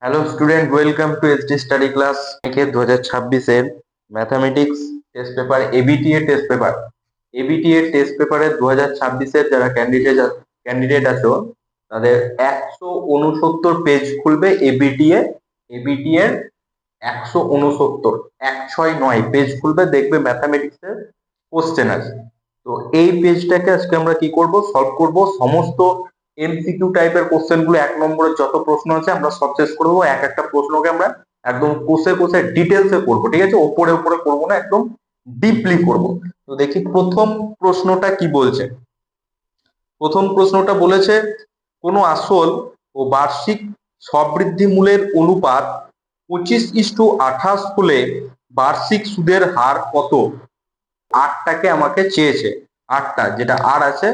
Hello student, welcome to SD study class. 2026 এর mathematics test paper ABTA test paper ABTA test পেপারে 2026 এর যারা candidate আছো তাদের 169 পেজ খুলবে। এবিটিএ এর 169, 169 পেজ খুলবে, দেখবে ম্যাথামেটিক্স এর কোশ্চেন আছে। তো এই পেজটাকে আজকে আমরা কি করব, সলভ করব। সমস্ত এমসিকিউ টাইপের কোশ্চেন গুলো, 1 নম্বরের যত প্রশ্ন আছে আমরা সব শেষ করবো। এক একটা প্রশ্নকে আমরা একদম কোষে কোষে ডিটেলসে করবো, ঠিক আছে? ওপরে ওপরে করবো না, একদম ডিপলি করব। তো দেখি প্রথম প্রশ্নটা কি বলছে। প্রথম প্রশ্নটা বলেছে, কোনো আসল ও বার্ষিক সবৃদ্ধিমূলের অনুপাত 25:28 হলে বার্ষিক সুদের হার কত? আটটাকে আমাকে চেয়েছে, আটটা যেটা আর আছে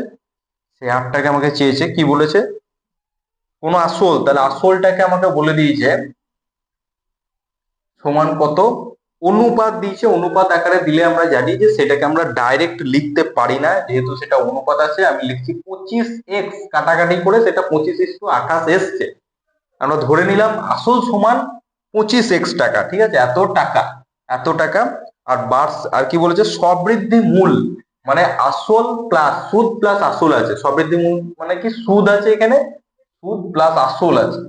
সেই আটটাকে আমাকে চেয়েছে। কি বলেছে? কোন আসল, তাহলে আসলটাকে আমাকে বলে দিয়েছে সমান কত, অনুপাত দিয়েছে। অনুপাত আকারে দিলে আমরা জানি যে সেটাকে আমরা ডাইরেক্ট লিখতে পারি না, যেহেতু সেটা অনুপাত আছে। আমি লিখছি 25x, কাটাকাটি করে সেটা 25:28 এসছে। আমরা ধরে নিলাম আসল সমান 25x টাকা, ঠিক আছে? এত টাকা, এত টাকা। আর কি বলেছে, সবৃদ্ধি মূল মানে আসল প্লাস সুদ প্লাস আসল আছে। সবৃদ্ধি মূল মানে কি, সুদ আছে এখানে, সুদ প্লাস আসল আছে।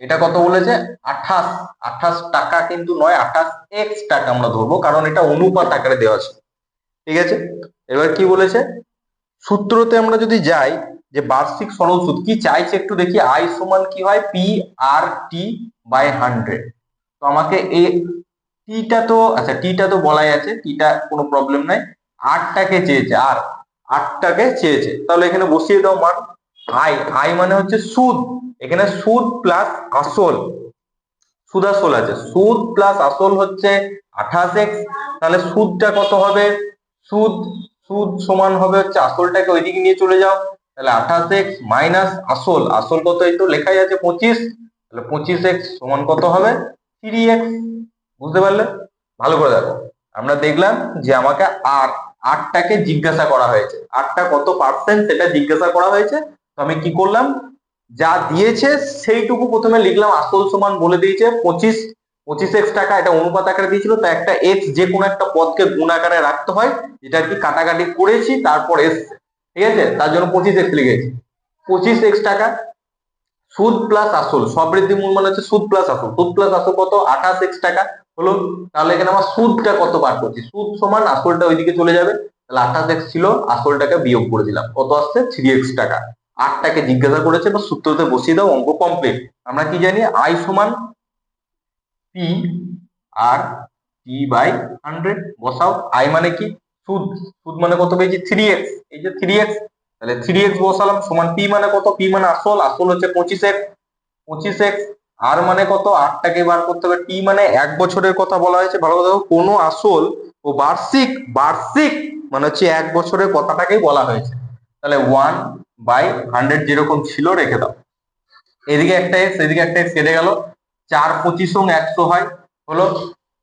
এটা কত বলেছে? 28। 28 টাকা কিন্তু নয়, 28x টাকা আমরা ধরবো, কারণ এটা অনুপাত আকারে দেওয়া আছে, ঠিক আছে? এবার কি বলেছে, সূত্রতে আমরা যদি যাই, যে বার্ষিক সরল সুদ কি চাইছে একটু দেখি। আই সমান কি হয়, পি আর টি বাই 100। তো আমাকে এই টিটা তো, আচ্ছা টিটা তো বলাই আছে, টিটা কোনো প্রবলেম নাই। আটটাকে চেয়েছে, আর আটটাকে চেয়েছে, তাহলে এখানে বসিয়ে দাও মান। আই, আই মানে হচ্ছে সুদ। এখানে সুদ প্লাস আসল, সুদ আসল আছে। সুদ প্লাস আসল হচ্ছে 28x। তাহলে সুদটা কত হবে? সুদ সুদ সমান হবে হচ্ছে, আসলটাকে ওইদিকে নিয়ে চলে যাও, তাহলে 28x মাইনাস আসল, আসল কত এই তো লেখাই আছে 25। তাহলে 25x সমান কত হবে? 3x। বুঝতে পারলে? ভালো করে দেখো, আমরা দেখলাম যে আমাকে আর আটটাকে জিজ্ঞাসা করা হয়েছে, আটটা কত পার্সেন্ট সেটা জিজ্ঞাসা করা হয়েছে। তো আমি কি করলাম, যা দিয়েছে সেইটুকু প্রথমে লিখলাম। আসল সমান বলে দিয়েছে 25 টাকা, এটা অনুপাত আকারে দিয়েছিল, তো একটা এক্স যে কোনো একটা পদকে গুণ আকারে রাখতে হয়, যেটা কি কাটাকাটি করেছি তারপর এসছে, ঠিক আছে? তার জন্য 25x লিখেছি। 25x টাকা সুদ প্লাস আসল, সবৃদ্ধি মূল মানে হচ্ছে সুদ প্লাস আসল। সুদ প্লাস আসল কত? 28x টাকা হলো। তাহলে এখানে আমার সুদটা কত বার করছি, সুদ সমান আসলটা ওইদিকে চলে যাবে, তাহলে 28x ছিল, আসলটাকে বিয়োগ করে দিলাম, কত আসছে? 3x টাকা। আটটাকে জিজ্ঞাসা করেছে, বা সূত্রতে বসিয়ে দাও, অঙ্ক কমপ্লিট। আমরা কি জানি, আই সমান পি আর টি বাই 100। বসাও, আই মানে কি, সুদ, সুদ মানে কত পেয়েছি? 3x, এই যে 3x। তাহলে 3x বসালাম, সমান পি মানে কত? পি মানে আসল, আসল হচ্ছে 25x। 25x আর মানে কত? আটটাকে বার করতে হবে। টি মানে 1 বছরের কথা বলা হয়েছে, ভালো কথা। কোনো আসল ও বার্ষিক, বার্ষিক মানে হচ্ছে 1 বছরের কথাটাকেই বলা হয়েছে। তাহলে 1/100 যেরকম ছিল রেখে দাও। এদিকে একটা এক্স, এদিকে একটা এক্স কেটে গেল, 4 25 100 হয়, হলো।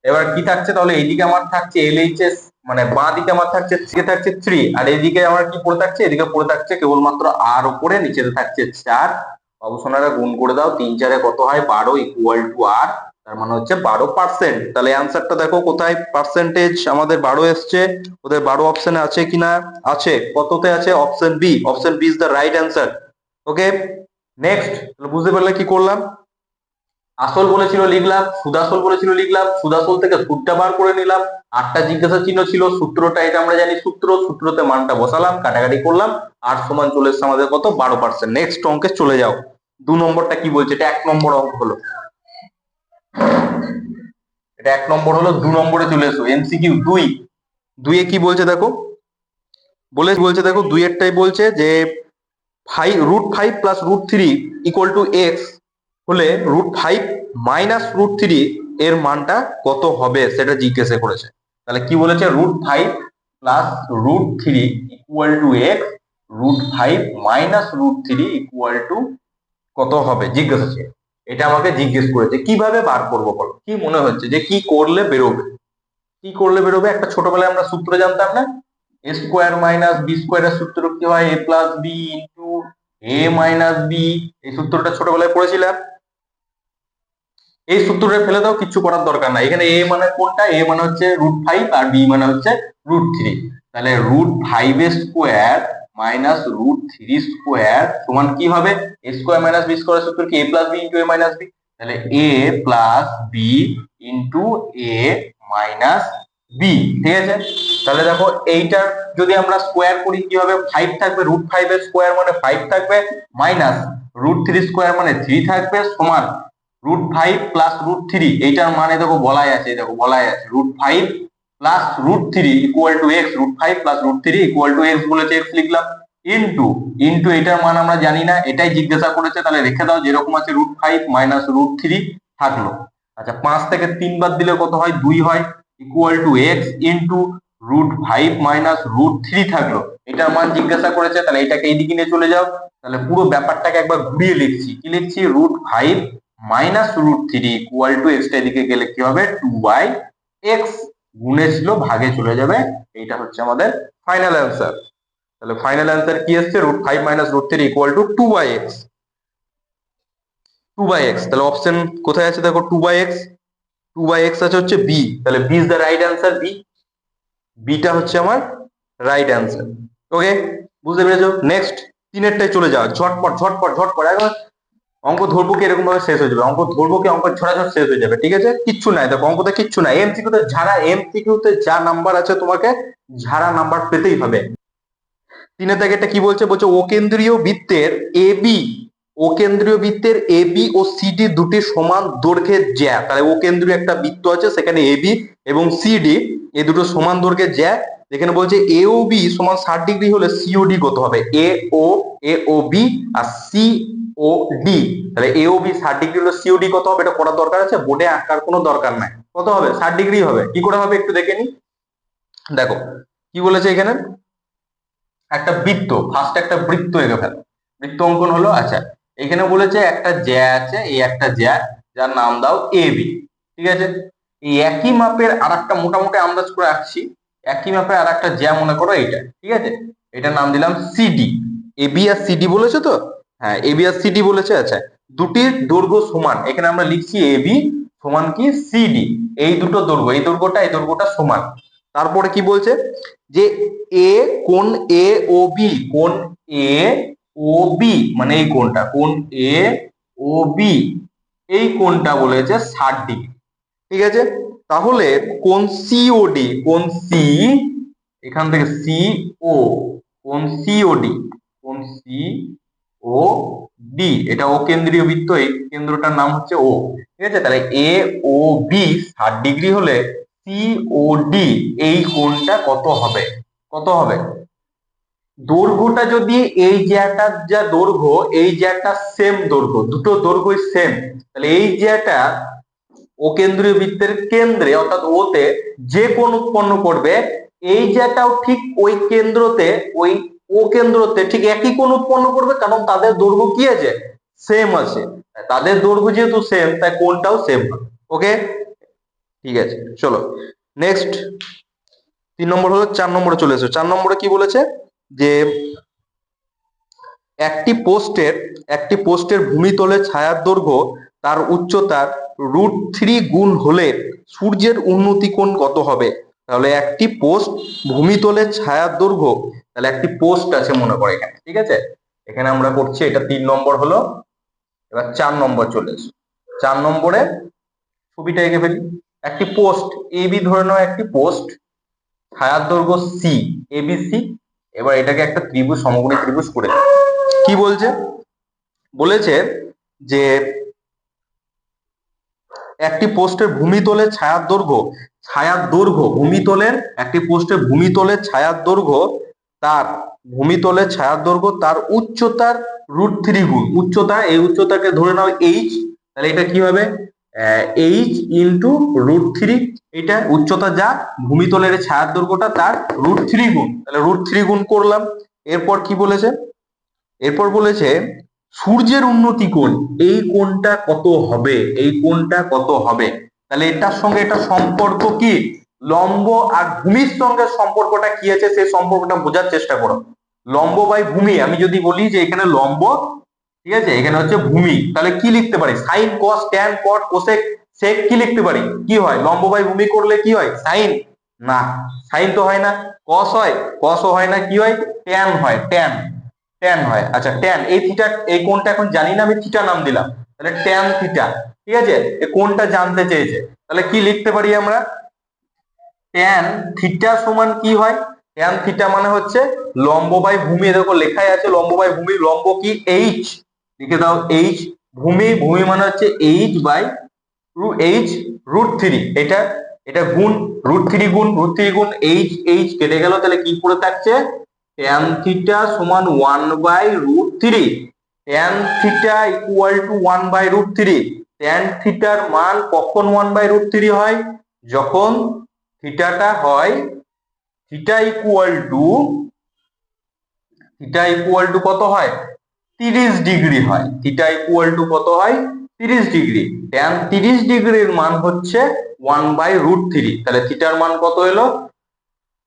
এবার কি থাকছে তাহলে? এইদিকে আমার থাকছে এলএইচএস, মানে বাঁ দিকে আমার থাকছে থাকছে 3, আর এইদিকে আমার কি পড়ে থাকছে? এদিকে পড়ে থাকছে কেবলমাত্র আর উপরে, নিচেতে থাকছে 4। অবসনারা গুণ করে দাও, 3 4 কত হয়? 12 ইকুয়াল টু আর, তার মানে হচ্ছে 12%। তাহলে অ্যান্সারটা দেখো কোথায় পার্সেন্টেজ আমাদের 12 এসছে। ওদের 12 অপশনে আছে কিনা? আছে। কততে আছে? Option B. Option B is the right answer. Okay, next. বুঝতে পারলে কি করলাম? আসল বলেছিল লিখলাম, সুদাসল বলেছিল লিখলাম, সুদাসল থেকে সুদটা বার করে নিলাম। আটটা জিজ্ঞাসা চিহ্ন ছিল, সূত্রটা এটা আমরা জানি, সূত্রতে মানটা বসালাম, কাটাকাটি করলাম, আর সমান চলে এসছে আমাদের কত? 12%। নেক্সট অঙ্কে চলে যাও। 2 নম্বরটা কি বলছে? এটা 1 নম্বর অঙ্ক হলো, এটা 1 নম্বর হলো। 2 নম্বরে চলে এসো, এমসিকিউ 2। 2 এ কি বলছে দেখো, বলছে দেখো, 2 এরটাই বলছে যে 5√5 প্লাস √3 ইকুয়াল টু এক্স হলে √5 মাইনাস √3 এর মানটা কত হবে সেটা জিজ্ঞাসা করেছে। তাহলে কি বলেছে? √5 plus √3 equal to x, √5 minus √3 equal to কত হবে জিজ্ঞাসা ছিল। এটা আমাকে জিজ্ঞেস করেছে, কিভাবে বার করবো বলো? কি মনে হচ্ছে যে কি করলে বেরোবে? কি করলে বেরোবে? একটা ছোটবেলায় আমরা সূত্র জানতাম না, এ স্কোয়ার মাইনাস বি স্কোয়ারের সূত্র কি হয়? এ plus B into A minus B. এই সূত্রটা ছোটবেলায় পড়েছিলাম। এই সূত্রটা ফেলে দাও, কিচ্ছু করার দরকার নাই। এখানে এ মানে কোনটা, এ মানে হচ্ছে √5 আর বি মানে হচ্ছে √3। তাহলে √5² মাইনাস √3² সমান কি হবে, a square minus B square সূত্র কি a plus B into A minus B. তাহলে a plus B into A minus B, ঠিক আছে। তাহলে দেখো এইটার যদি আমরা স্কোয়ার করি কি হবে, 5 থাকবে, √5 এর স্কোয়ার মানে 5 থাকবে, মাইনাস √3² মানে 3 থাকবে, সমান √5 প্লাস √3, এইটার মানে দেখো বলাই আছে, দেখো বলাই আছে √5 plus √3 equal to x, √5 plus √3 equal to x বলেছে, এক্স লিখলাম, ইনটু ইনটু এটার মান আমরা জানি না, এটাই জিজ্ঞাসা করেছে, তাহলে রেখে দাও যেরকম আছে, √5 মাইনাস √3 থাকলো। আচ্ছা 5 থেকে 3 বাদ দিলে কত হয়, 2 হয়, equal to x into √5 minus √3 থাকলো, এটার মান জিজ্ঞাসা করেছে, তাহলে এটাকে এইদিকে নিয়ে চলে যাও। তাহলে পুরো ব্যাপারটাকে একবার ঘুরিয়ে লিখছি, কি লিখছি, √5 মাইনাস √3 ইকুয়াল টু এক্সটা এদিকে গেলে কি হবে, 2/x, গুণে ছিল ভাগে চলে যাবে, এইটা হচ্ছে আমাদের ফাইনাল অ্যান্সার। তাহলে ফাইনাল অ্যান্সার কি আসছে, √5 minus √3 equal to 2/x, 2/x। তাহলে অপশন কোথায় আছে দেখো, 2/x, 2/x আছে হচ্ছে বি, তাহলে B is the right answer, B, beta হচ্ছে আমার রাইট অ্যান্সার। ওকে, বুঝতে পেরেছো। নেক্সট তিনেরটায় চলে যাও, ঝটপট ঝটপট ঝটপট, একবার অঙ্ক ধরবো কি এরকম ভাবে শেষ হয়ে যাবে, অঙ্ক ধরবো কি অঙ্ক ঝড়াঝড় শেষ হয়ে যাবে, ঠিক আছে। কিচ্ছু নাই দেখো, অঙ্কতে কিচ্ছু নাই, এমসিকিউতে ঝাড়া, এমসিকিউতে যা নাম্বার আছে তোমাকে ঝাড়া নাম্বার পেতেই হবে। তিনের দাগেরটা কি বলছে, বলছে ও কেন্দ্রীয় বৃত্তের এ বি, ও কেন্দ্রীয় বৃত্তের এ বি ও সিডি দুটি সমান দৈর্ঘ্যের জ্যা। তাহলে ও কেন্দ্রীয় একটা বৃত্ত আছে, সেখানে এ বি এবং সিডি এই দুটো সমান দৈর্ঘ্যের জ্যা। এখানে বলছে এ ও বি সমান 60 ডিগ্রি হলে সিওডি কত হবে, এ ও বি আর সি ও ডি। তাহলে এ ও বি 60 ডিগ্রি হলে সিওডি কত হবে, এটা করার দরকার আছে, বোর্ডে আঁকার কোনো দরকার নাই। কত হবে, 60 ডিগ্রি হবে। কি করে হবে একটু দেখে নি, দেখো কি বলেছে এখানে, একটা বৃত্ত, ফার্স্ট একটা বৃত্ত এঁকে ফেলো, বৃত্ত অঙ্কন হলো। আচ্ছা এখানে বলেছে একটা জ্যা আছে, এই একটা জ্যা, যার নাম দাও এ বি, ঠিক আছে। এই একই মাপের আর একটা, মোটামুটি আন্দাজ করে আসছি, একই মাপের আর একটা জ্যা মনে করো এইটা, ঠিক আছে, এটার নাম দিলাম CD. A B R CD বলেছে তো, হ্যাঁ এ বি আর সিডি বলেছে। আচ্ছা দুটির দৈর্ঘ্য সমান, এখানে আমরা লিখছি এ বি সমান কি সিডি, এই দুটো দৈর্ঘ্য, এই দৈর্ঘ্যটা সমান। তারপরে কি বলছে, যে এ কোণ এ ও বি, কোণ এ ও বি মানে এই কোণটা, কোণ এ ও বি, এই কোণটা বলেছে 60 ডিগ্রি, ঠিক আছে। তাহলে কোণ সিওডি, কোণ সি, এখান থেকে সি ও, কোণ সিওডি, কোণ সি ও ডি, এটা ও কেন্দ্রীয় বৃত্ত, এই কেন্দ্রটার নাম হচ্ছে ও, ঠিক আছে। তাহলে এ ও বি 60 ডিগ্রি হলে সিওডি এই কোণটা কত হবে, কত হবে, দৈর্ঘ্যটা যদি এই জ্যাটার যা দৈর্ঘ্য, এই জ্যাটা সেম দৈর্ঘ্য, দুটো দৈর্ঘ্যই সেম, তাহলে এই জ্যাটা ও কেন্দ্রীয় বৃত্তের কেন্দ্রে অর্থাৎ ওতে যে কোণ উৎপন্ন করবে, এই জ্যাটাও ঠিক ওই কেন্দ্রতে, ওই ও কেন্দ্রতে ঠিক একই কোণ উৎপন্ন করবে, কারণ তাদের দৈর্ঘ্য কি আছে, সেম আছে, তাদের দৈর্ঘ্য যেহেতু সেম তাই কোণটাও সেম হবে। ওকে, ঠিক আছে, চলো নেক্সট 3 নম্বর হলো, 4 নম্বরে চলে এসো। 4 নম্বরে কি বলেছে, যে একটি পোস্টের ভূমিতলে ছায়ার দৈর্ঘ্য তার উচ্চতার √3 গুণ হলে সূর্যের উন্নতি কোণ কত হবে। তাহলে একটি পোস্ট ভূমিতলের ছায়ার দৈর্ঘ্য, তাহলে একটি পোস্ট আছে মনে করো এখানে, ঠিক আছে, এখানে আমরা করছি, এটা 3 নম্বর হলো। এবার 4 নম্বর চলে এসো। 4 নম্বরে ছবিটা এঁকে ফেলি, একটি পোস্ট এ বি ধরে নাও, একটি পোস্ট, ছায়ার দৈর্ঘ্য সি, এবিসি। এবার এটাকে একটা ত্রিভুজ, সমকোণী ত্রিভুজ করে দিই। কি বলছে, বলেছে যে একটি পোস্টের ভূমিতলের ছায়ার দৈর্ঘ্য ভূমিতলের, একটি পোস্টের ভূমিতলের ছায়ার দৈর্ঘ্য, তার ভূমিতলের ছায়ার দৈর্ঘ্য তার উচ্চতার √3 গুণ, উচ্চতা, এই উচ্চতাকে ধরে নাও এইচ, তাহলে এটা কি হবে, এইচ ইন্টু √3, এটা উচ্চতা যা, ভূমিতলের ছায়ার দৈর্ঘ্যটা তার √3 গুণ, তাহলে √3 গুণ করলাম। এরপর কি বলেছে, এরপর বলেছে সূর্যের উন্নতি কোণ, এই কোণটা কত হবে, এই কোণটা কত হবে। তাহলে এটার সঙ্গে এটা সম্পর্ক কি, লম্ব আর ভূমির সঙ্গে সম্পর্কটা কি আছে, সেই সম্পর্কটা বোঝার চেষ্টা করো। লম্ব বাই ভূমি, আমি যদি বলি যে এখানে লম্ব, ঠিক আছে, এখানে হচ্ছে ভূমি, তাহলে কি লিখতে পারি, sine cos tan cot cosec sec কি লিখতে পারি, কি হয়, লম্ব বাই ভূমি করলে কি হয়, সাইন, না সাইন তো হয় না, কস হয়, কসও হয় না, কি হয়, ট্যান হয়, ট্যান, ট্যান হয়। আচ্ছা ট্যান, এই থিটা, এই কোণটা এখন জানি না, আমি থিটা নাম দিলাম, তাহলে ট্যান থিটা। ঠিক আছে, এই কোণটা জানতে চেয়েছে, তাহলে কি লিখতে পারি আমরা, ট্যান থিটা সমান কি হয়, ট্যান থিটা মানে হচ্ছে লম্ব বাই ভূমি, দেখো লেখাই আছে লম্ব বাই ভূমি, লম্ব কি এইচ, লিখে দাও এইচ, ভূমি, ভূমি মানে হচ্ছে H by H root three, এটা এটা গুণ রুট থ্রি গুণ রুট থ্রি গুণ এইচ, এইচ কেটে গেল, তাহলে কি পড়ে থাকছে, ট্যান থিটা সমান 1/√3, tan theta equal to 1/√3, tan থিটার মান কখন 1/√3 হয়, যখন থিটাটা হয়, theta equal to, theta equal to কত হয়, 30 ডিগ্রি হয়, থিটা ইকুয়াল টু কত হয়, 30 ডিগ্রি, ট্যান 30 ডিগ্রির মান হচ্ছে 1/√3, তাহলে থিটার মান কত হলো,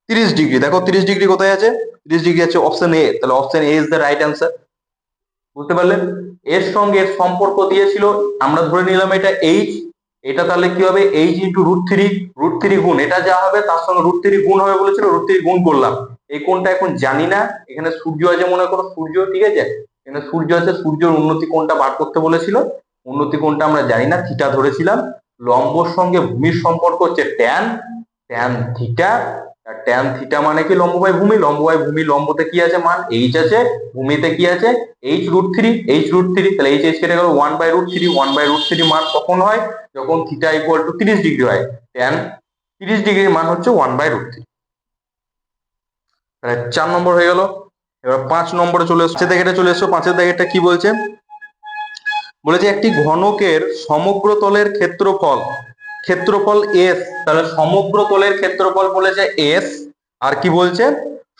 30 ডিগ্রি। দেখো 30 ডিগ্রি কোথায় আছে, 30 ডিগ্রি আছে অপশন এ, তাহলে option A is the right answer. বুঝতে পারলেন, এর সঙ্গে এর সম্পর্ক দিয়েছিল, আমরা ধরে নিলাম এটা এইচ, এটা তাহলে কি হবে, এইচ ইন্টু √3, √3 গুণ এটা যা হবে তার সঙ্গে √3 গুণ হবে বলেছিল, √3 গুণ করলাম, এই কোণটা এখন জানি না, এখানে সূর্য আছে মনে করো, সূর্য, ঠিক আছে, এখানে সূর্য আছে, সূর্যের উন্নতি কোণটা বার করতে বলেছিল, উন্নতি কোণটা আমরা জানি না, থিটা ধরেছিলাম, লম্বর সঙ্গে ভূমির সম্পর্ক হচ্ছে tan, tan theta, tan theta মানে কি লম্ব বাই ভূমি, লম্ব বাই ভূমি, লম্বতে কি আছে মান এইচ আছে, ভূমিতে কি আছে এইচ√3, এইচ√3, তাহলে এইচ এইচ কেটে গেল, 1/√3, 1/√3 মান কখন হয়, যখন থিটা ইকুয়াল টু 30 ডিগ্রি হয়, ট্যান 30 ডিগ্রির মান হচ্ছে 1/√3। তাহলে 4 নম্বর হয়ে গেল। এবার 5 নম্বরে চলে এসছে, দেখে চলে এসছো, 5-এর দাগেরটা কি বলছে, বলেছে একটি ঘনকের সমগ্র তলের ক্ষেত্রফল, ক্ষেত্রফল এস, তাহলে সমগ্র তলের ক্ষেত্রফল বলেছে এস, আর কি বলছে,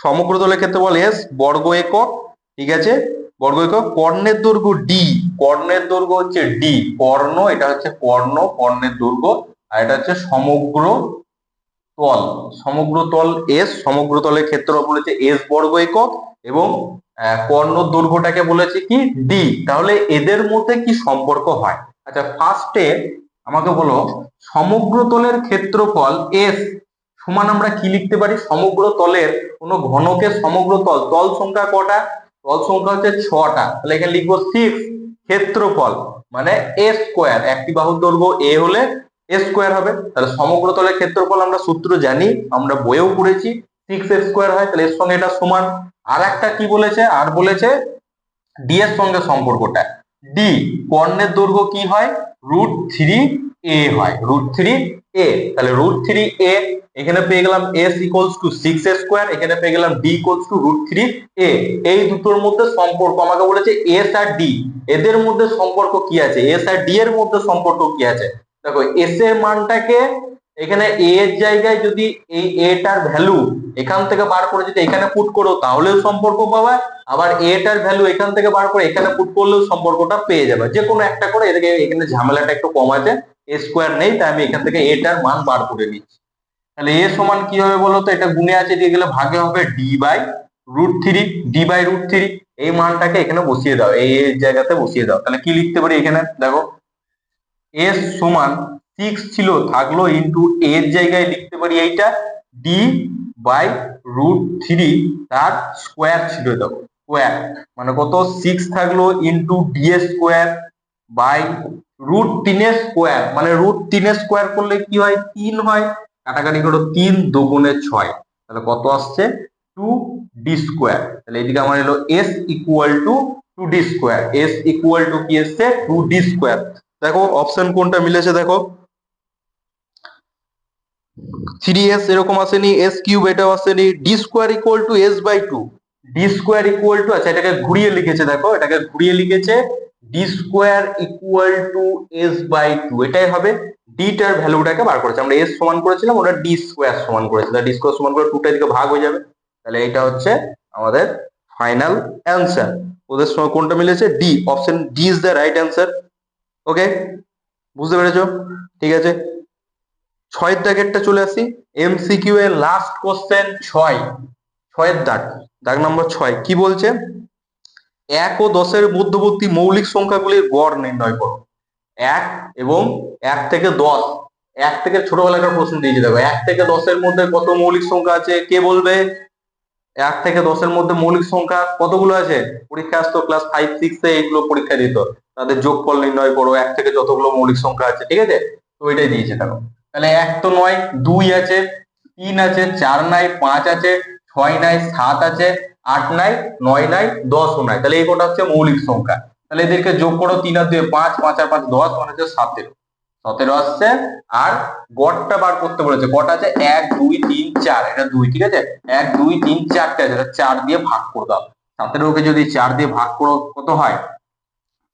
সমগ্র তলের ক্ষেত্রফল এস বর্গ একক, ঠিক আছে, বর্গ একক, কর্ণের দৈর্ঘ্য ডি, কর্ণের দৈর্ঘ্য হচ্ছে ডি, কর্ণ এটা হচ্ছে কর্ণ, কর্ণের দৈর্ঘ্য, আর এটা হচ্ছে সমগ্র তল, সমগ্র তল এস, সমগ্র তলের ক্ষেত্রফল বলেছে এস বর্গ একক, এবং কর্ণ দৈর্ঘ্যটাকে বলেছে কি ডি, তাহলে এদের মধ্যে কি সম্পর্ক হয়। আচ্ছা ফার্স্টে আমাকে বলো, সমগ্র তলের ক্ষেত্রফল এস সমান আমরা কি লিখতে পারি, সমগ্র তলের কোন ঘনকের সমগ্র তল, তল সংখ্যা কটা, তল সংখ্যা হচ্ছে 6টা, তাহলে এখানে লিখবো 6, ক্ষেত্রফল মানে এ স্কোয়ার, একটি বাহুর দৈর্ঘ্য এ হলে এ স্কোয়ার হবে, তাহলে সমগ্র তলের ক্ষেত্রফল আমরা সূত্র জানি, আমরা বইয়েও পড়েছি, 6a² হয়, তাহলে এর সঙ্গে এটা সমান, আর একটা কি বলেছে, আর বলেছে ডি এর সঙ্গে সম্পর্কটা, ডি কর্ণের দৈর্ঘ্য কি হয়, √3a হয়, √3a, তাহলে √3a, এখানে পেয়ে গেলাম s ইকুয়ালস টু 6a², এখানে পেয়ে গেলাম d ইকুয়ালস টু √3a, এই দুটোর মধ্যে সম্পর্ক আমাকে বলেছে s আর d, এদের মধ্যে সম্পর্ক কি আছে, s আর d এর মধ্যে সম্পর্ক কি আছে, দেখো s এর মানটাকে এখানে a এর জায়গায় যদি এই a টার ভ্যালু এখান থেকে বার করে যদি এখানে পুট করো তাহলেও সম্পর্ক পাবে, আবার a টার ভ্যালু এখান থেকে বার করে এখানে পুট করলেও সম্পর্কটা পেয়ে যাবে, যে কোনো একটা করে, এদিকে এখানে ঝামেলাটা একটু কম আছে, a স্কোয়ার নেই, তাই আমি এখান থেকে a টার মান বার করে নিচ্ছি, তাহলে a সমান কি হবে বলো তো, এটা গুণে আছে, দিয়ে গেলে ভাগে হবে d/√3, d/√3, এই মানটাকে এখানে বসিয়ে দাও, এই এর জায়গাতে বসিয়ে দাও, তাহলে কি লিখতে পারি এখানে দেখো, s সমান 6 ছিল থাকলো ইন্টু এর জায়গায় লিখতে পারি এইটা d/√3, তার স্কোয়ার ছিল দেখো, স্কোয়ার মানে কত, 6 থাকলো ইন্টু ডি এর স্কোয়ার বাই √3 এর স্কোয়ার, মানে √3 এর স্কোয়ার করলে কি হয়, 3 হয়, কাটাকাটি করো, 3 2 6, তাহলে কত আসছে, 2d², তাহলে এদিকে আমার এলো s equal to 2d², s equal to কি এসছে 2d², দেখো অপশন কোনটা মিলেছে, দেখো 3s এরকম আসেনি, s³ এটাও আসেনি, d² equal to s/2, d² equal to, আচ্ছা এটাকে ঘুরিয়ে লিখেছে, দেখো এটাকে ঘুরিয়ে লিখেছে, d² ইকুয়াল টু s/2, এটাই হবে, d টার ভ্যালুটাকে বার করেছে, আমরা s সমান করেছিলাম, ওটা d² সমান করেছে, তাহলে d² সমান করে 2টা দিকে ভাগ হয়ে যাবে, তাহলে এটা হচ্ছে আমাদের ফাইনাল অ্যান্সার, ওদের সঙ্গে কোনটা মিলেছে, D, option D is the right answer. Okay, বুঝতে পেরেছো, ঠিক আছে। 6এর দাগেরটা চলে আসি, এমসিকিউ এর লাস্ট কোশ্চেন 6, 6এর দাগ, দাগ নম্বর 6 কি বলছে, 1 ও 10 মধ্যবর্তী মৌলিক সংখ্যাগুলির গড় নির্ণয় করো। 1 এবং 1 থেকে 10, 1 থেকে ছোটবেলাকার প্রশ্ন দিয়েছে, দেখো 1 থেকে 10 মধ্যে কত মৌলিক সংখ্যা আছে কে বলবে? 1 থেকে 10 মধ্যে মৌলিক সংখ্যা কতগুলো আছে? পরীক্ষা আসতো ক্লাস 5-6 এ এইগুলো পরীক্ষা দিত, তাদের যোগফল নির্ণয় করো 1 থেকে যতগুলো মৌলিক সংখ্যা আছে, ঠিক আছে? তো এটাই দিয়েছে দেখো। তাহলে 1 তো নয়, 2 আছে, 3 আছে, 4 নাই, 5 আছে, 6 নাই, 7 আছে, 8 নাই, 9 নাই, 10 ও নাই। তাহলে এই কটা হচ্ছে মৌলিক সংখ্যা। তাহলে এদেরকে যোগ করো, 3 আর 2 5, 5 আর 5 10, মানে হচ্ছে 17। 17 আসছে। আর গড়টা বার করতে বলেছে, কটা আছে? 1 2 3 4, এটা 2, ঠিক আছে? 1 2 3 4টে আছে, 4 দিয়ে ভাগ করে দাও। 17কে যদি 4 দিয়ে ভাগ করো কত হয়?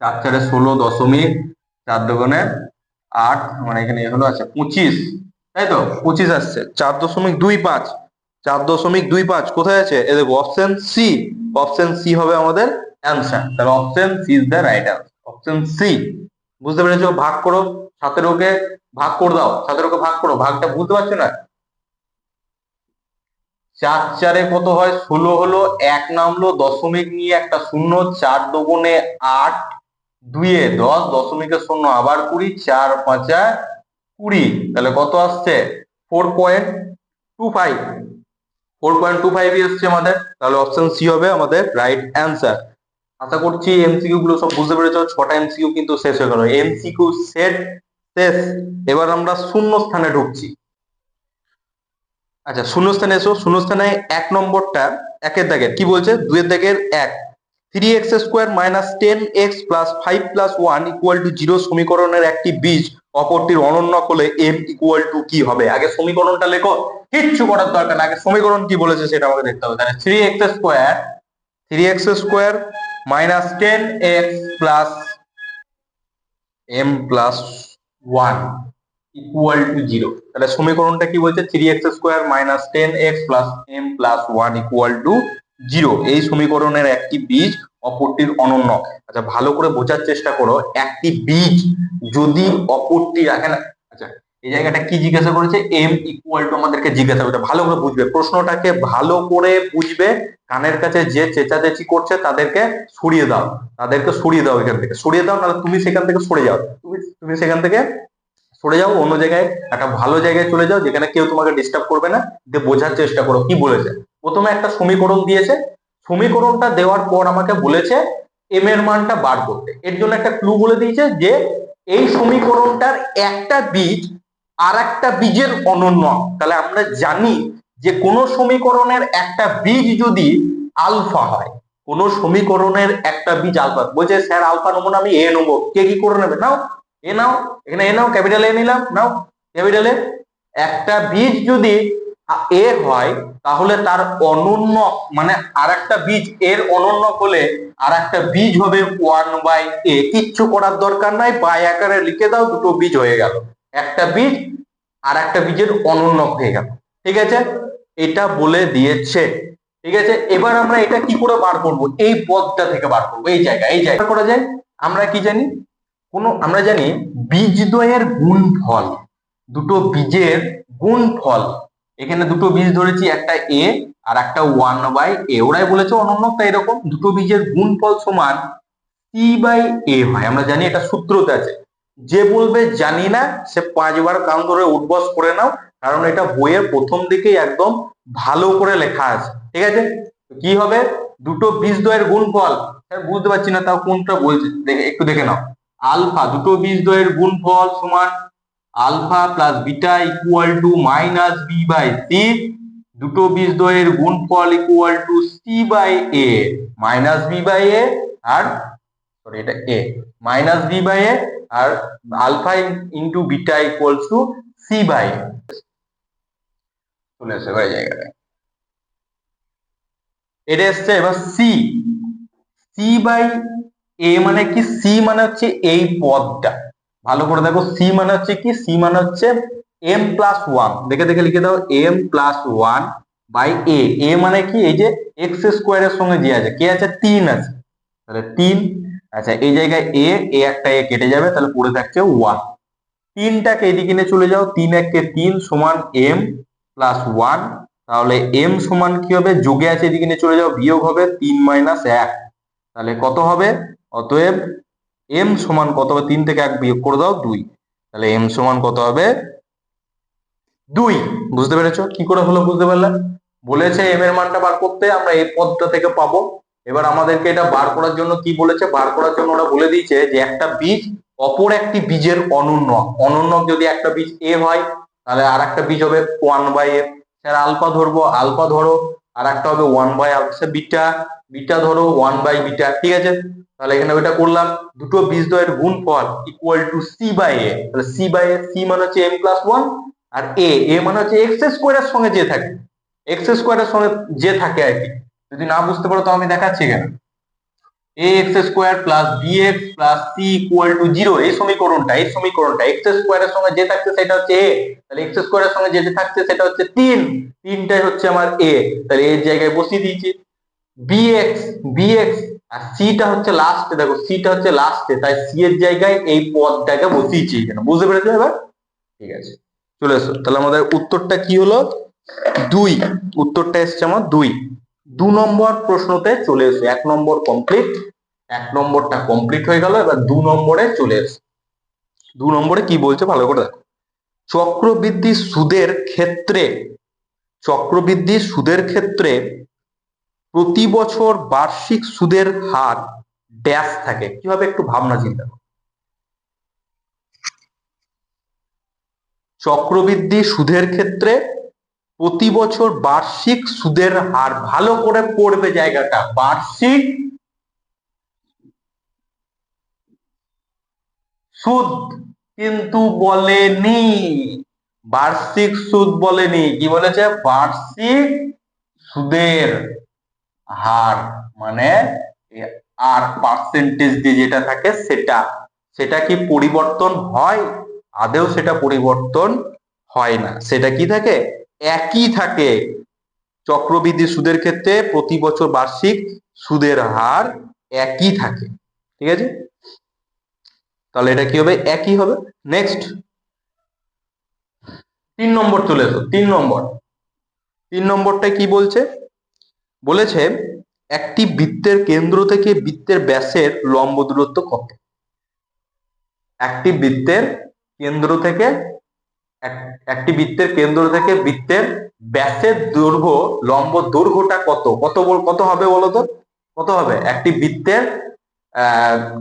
4 4 16 4 দুগুণে 8, মানে এখানে হলো আচ্ছা 25, তাই তো? 25 আসছে। 4.25, 4.25 কোথায় আছে? এই দেখো অপশন সি, অপশন সি হবে আমাদের অ্যান্সার। তাহলে option C is the right answer, option C. বুঝতে পেরেছো? ভাগ করো, 17কে ভাগ করে দাও, 17কে ভাগ করো। ভাগটা বুঝতে পারছো না? 4 4 কত হয়? 16 হলো, 1 নামলো, দশমিক নিয়ে একটা শূন্য, 4 দুগুণে 8, 2 এ 10, দশমিকের শূন্য আবার 20, 4 5 20, তাহলে কত আসছে? 4.25, 4.25 এসছে আমাদের। তাহলে অপশন সি হবে আমাদের রাইট অ্যান্সার। আশা করছি এমসিকিউ গুলো সব বুঝতে পেরেছো। 6টা এমসিকিউ কিন্তু শেষ হয়ে গেল, এমসিকিউ সেট শেষ। এবার আমরা শূন্য স্থানে ঢুকছি। আচ্ছা, শূন্যস্থানে এসো। শূন্যস্থানে 1 নম্বরটা, 1-এর দাগের কি বলছে? 2-এর দাগের 1, 3x² minus 10x plus 5 plus 1 equal to 0 সমীকরণের একটি বীজ অপরটির অনন্যক হলে m ইকুয়াল টু কি হবে? আগে সমীকরণটা লেখো, কিচ্ছু করার দরকার না, আগে সমীকরণ কি বলেছে সেটা আমাকে দেখতে হবে। তাহলে 3x² minus 10x plus m plus 1 equal to 0। তাহলে সমীকরণটা কি বলছে? 3x² minus 10x plus m plus 1 equal to 0। এই সমীকরণের একটি বীজ অপরটির অনন্য। আচ্ছা, ভালো করে বোঝার চেষ্টা করো। একটি বীজ যদি অপরটি রাখে না, আচ্ছা এই জায়গাটা কি জিজ্ঞাসা করেছে? m ইকুয়াল টু আমাদেরকে জিজ্ঞাসা করতে, ভালো করে বুঝবে প্রশ্নটাকে, ভালো করে বুঝবে। কানের কাছে যে চেঁচাচেঁচি করছে তাদেরকে সরিয়ে দাও, তাদেরকে সরিয়ে দাও, এখান থেকে সরিয়ে দাও, নাহলে তুমি সেখান থেকে সরে যাও, তুমি সেখান থেকে সরে যাও, অন্য জায়গায় একটা ভালো জায়গায় চলে যাও যেখানে কেউ তোমাকে ডিস্টার্ব করবে না। দিয়ে বোঝার চেষ্টা করো কি বলেছে। প্রথমে একটা সমীকরণ দিয়েছে, সমীকরণটা দেওয়ার পর আমাকে বলেছে এম এর মানটা বার করতে। এর জন্য একটা ক্লু বলে দিয়েছে যে এই সমীকরণটার একটা বীজ আর একটা বীজের অনন্য। তাহলে আমরা জানি যে কোন সমীকরণের একটা বীজ যদি আলফা হয়, কোন সমীকরণের একটা বীজ আলফা, বলছে স্যার আলফা নেবো না, আমি এ নেবো। কে কি করে নেবে? নাও এ নাও, এখানে এ নাও, ক্যাপিটাল এ নিলাম, নাও ক্যাপিটাল এ। একটা বীজ যদি এ হয় তাহলে তার অনন্য মানে আর একটা বীজ এর অনন্য হলে আর একটা বীজ হবে 1/a। কিচ্ছু করার দরকার নাই, বাই আকারে লিখে দাও, দুটো বীজ হয়ে গেল। একটা বীজ আর একটা বীজের অনন্য হয়ে গেল, ঠিক আছে? এটা বলে দিয়েছে, ঠিক আছে? এবার আমরা এটা কি করে বার করব? এই পদটা থেকে বার করব, এই জায়গা করা যায়। আমরা কি জানি? আমরা জানি বীজদ্বয়ের গুণফল, দুটো বীজের গুণফল। এখানে দুটো বীজ ধরেছি, একটা a আর একটা 1/a, ওরাই বলেছে অনন্য, তাই এরকম দুটো বীজের গুণফল সমান c/a হয়। আমরা জানি, এটা সূত্রতে আছে। যে বলবে জানি না সে 5 বার কান ধরে উঠবস করে নাও, কারণ এটা বইয়ের প্রথম দিকেই একদম ভালো করে লেখা আছে, ঠিক আছে? কি হবে? দুটো বীজদ্বয়ের গুণফল, বুঝতে পারছি না তাও কোনটা বলছে, একটু দেখে নাও। আলফা, দুটো বীজদ্বয়ের গুণফল সমান alpha plus beta equal to minus b/c। দুটো বীজদ্বয়ের গুণফল equal to c/a minus b/a, আর সরি এটা a মাইনাস b/a, আর alpha into beta equal to c/a। চলে আসে ওই জায়গাটায়, এটা এসছে। এবার সি, c/a মানে কি? সি মানে হচ্ছে এই পদটা, ভালো করে দেখো। সি মানে হচ্ছে কি? সি মানে হচ্ছে m প্লাস 1, দেখে দেখে লিখে দাও, m plus 1 by a। a মানে কি? এই যে এক্স স্কোয়ারের সঙ্গে যে আছে, কে আছে? 3 আছে, তাহলে 3। আচ্ছা, এই জায়গায় a একটা a কেটে যাবে, তাহলে পড়ে থাকছে 1। 3টাকে এদিকে নিয়ে চলে যাও, 3 1 3 সমান m প্লাস 1। তাহলে m সমান কি হবে? যোগে আছে, এদিকে নিয়ে চলে যাও, বিয়োগ হবে 3 - 1। তাহলে কত হবে? অতএব এম সমান কত হবে? 3 থেকে 1 বিয়োগ করে দাও, 2। তাহলে এম সমান কত হবে? 2। বুঝতে পেরেছো কি করে হলো? বুঝতে পারলে? বলেছে এম এর মানটা বার করতে, আমরা এই পদটা থেকে পাবো। এবার আমাদেরকে এটা বার করার জন্য কি বলেছে? বার করার জন্য ওরা বলে দিয়েছে যে একটা বীজ অপর একটি বীজের অনুন্নক। অনুন্নক যদি একটা বীজ এ হয়, তাহলে আর একটা বীজ হবে 1/a। স্যার আলফা ধরবো, আলফা ধরো। আর একটা হবে 1/α বিটা, বিটা ধরো 1/β। ঠিক আছে, তাহলে এখানে ওইটা করলাম। দুটো বীজদ্বয়ের গুণফল ইকুয়াল টু c/a। তাহলে c/a, c মানে হচ্ছে m+1, আর এ মানে হচ্ছে এক্স স্কোয়ারের সঙ্গে যে থাকে, এক্স স্কোয়ারের সঙ্গে যে থাকে আর কি। যদি না বুঝতে পারো তো আমি দেখাচ্ছি এখানে। A X square plus B X plus C equal to 0। এই সমীকরণটা এক্স স্কোয়ারের সঙ্গে যে থাকছে সেটা হচ্ছে এ। তাহলে এক্স স্কোয়ারের সঙ্গে যে থাকছে সেটা হচ্ছে 3। 3টাই হচ্ছে আমার এ। তাহলে এর জায়গায় বসিয়ে দিয়েছি বিএক্স। বিএক্স আর সিটা হচ্ছে লাস্টে, দেখো সিটা হচ্ছে লাস্টে, তাই সি এর জায়গায় এই পদটাকে বসিয়েছি এখানে। বুঝতে পেরেছো এবার? ঠিক আছে, চলে এসো। তাহলে আমাদের উত্তরটা কি হলো? 2। উত্তরটা এসছে আমার 2। 2 নম্বর প্রশ্নতে চলে এসো। 1 নম্বর কমপ্লিট, 1 নম্বরটা কমপ্লিট হয়ে গেল। এবার 2 নম্বরে চলে এসো। 2 নম্বরে কি বলছে ভালো করে দেখো। চক্রবৃদ্ধি সুদের ক্ষেত্রে, চক্রবৃদ্ধি সুদের ক্ষেত্রে প্রতি বছর বার্ষিক সুদের হার ড্যাশ থাকে। কিভাবে একটু ভাবনা চিন্তা করো। চক্রবৃদ্ধি সুদের ক্ষেত্রে প্রতি বছর বার্ষিক সুদের হার, ভালো করে পড়বে জায়গাটা, বার্ষিক সুদ কিন্তু বলেনি, বার্ষিক সুদ বলেনি, কি বলেছে? বার্ষিক সুদের হার, মানে আর পার্সেন্টেজ দিয়ে যেটা থাকে সেটা, সেটা কি পরিবর্তন হয়? আদেও সেটা পরিবর্তন হয় না। সেটা কি থাকে? একই থাকে। চক্রবৃদ্ধি সুদের ক্ষেত্রে প্রতি বছর বার্ষিক সুদের হার একই থাকে। ঠিক আছে, তাহলে এটা কি হবে? একই হবে। নেক্সট 3 নম্বর চলে এসো। 3 নম্বর, 3 নম্বরটা কি বলছে? বলেছে একটি বৃত্তের কেন্দ্র থেকে বৃত্তের ব্যাসের লম্ব দূরত্ব কত? একটি বৃত্তের কেন্দ্র থেকে, একটি বৃত্তের কেন্দ্র থেকে বৃত্তের ব্যাসের দৈর্ঘ্য, লম্ব দৈর্ঘ্যটা কত? কত হবে বলো তো? কত হবে? একটি বৃত্তের